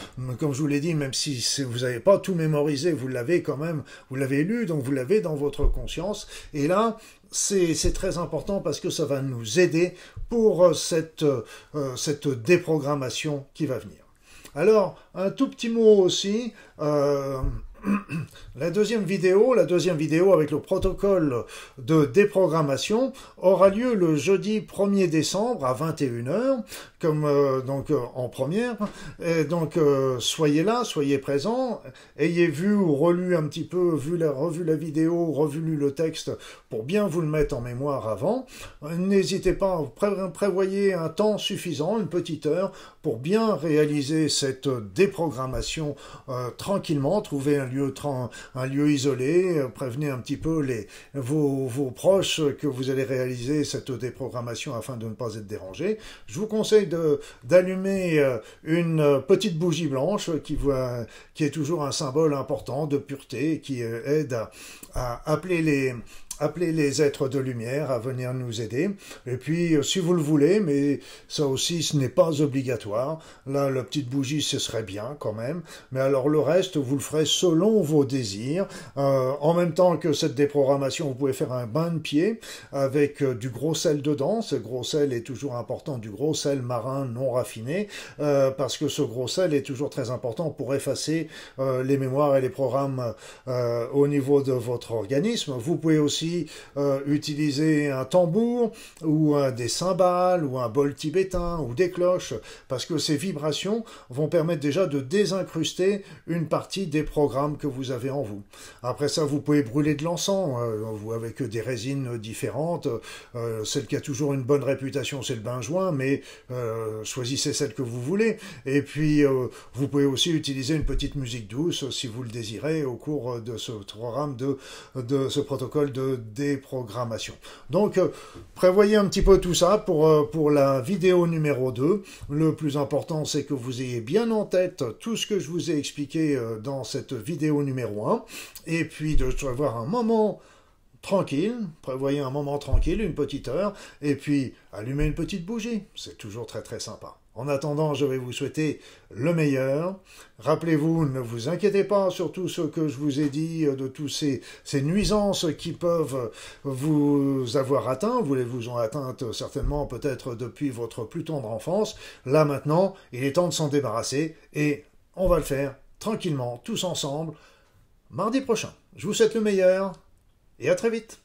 comme je vous l'ai dit, même si vous n'avez pas tout mémorisé, vous l'avez quand même, vous l'avez lu, donc vous l'avez dans votre conscience, et là, c'est très important parce que ça va nous aider pour cette déprogrammation qui va venir. Alors, un tout petit mot aussi, la deuxième vidéo avec le protocole de déprogrammation aura lieu le jeudi 1er décembre à 21h, comme en première. Et donc soyez là, soyez présents, ayez vu ou relu un petit peu, revu la vidéo, revu le texte pour bien vous le mettre en mémoire avant. N'hésitez pas, prévoyez un temps suffisant, une petite heure, pour bien réaliser cette déprogrammation tranquillement, trouver un lieu isolé, prévenez un petit peu vos proches que vous allez réaliser cette déprogrammation afin de ne pas être dérangé. Je vous conseille d'allumer une petite bougie blanche qui est toujours un symbole important de pureté, qui aide à appeler appelez les êtres de lumière à venir nous aider. Et puis, si vous le voulez, mais ça aussi, ce n'est pas obligatoire. Là, la petite bougie, ce serait bien quand même. Mais alors le reste, vous le ferez selon vos désirs. En même temps que cette déprogrammation, vous pouvez faire un bain de pied avec du gros sel dedans. Ce gros sel est toujours important, du gros sel marin non raffiné, parce que ce gros sel est toujours très important pour effacer les mémoires et les programmes au niveau de votre organisme. Vous pouvez aussi utiliser un tambour ou des cymbales ou un bol tibétain ou des cloches, parce que ces vibrations vont permettre déjà de désincruster une partie des programmes que vous avez en vous. Après ça, vous pouvez brûler de l'encens avec des résines différentes. Celle qui a toujours une bonne réputation, c'est le benjoin, mais choisissez celle que vous voulez. Et puis, vous pouvez aussi utiliser une petite musique douce si vous le désirez au cours de ce programme de ce protocole de déprogrammation. Donc, prévoyez un petit peu tout ça pour la vidéo numéro 2. Le plus important, c'est que vous ayez bien en tête tout ce que je vous ai expliqué dans cette vidéo numéro 1, et puis de avoir un moment tranquille, prévoyez un moment tranquille, une petite heure, et puis allumez une petite bougie. C'est toujours très très sympa. En attendant, je vais vous souhaiter le meilleur. Rappelez-vous, ne vous inquiétez pas sur tout ce que je vous ai dit, de tous ces nuisances qui peuvent vous avoir atteint. Vous les vous ont atteintes certainement peut-être depuis votre plus tendre enfance. Là maintenant, il est temps de s'en débarrasser et on va le faire tranquillement, tous ensemble, mardi prochain. Je vous souhaite le meilleur et à très vite.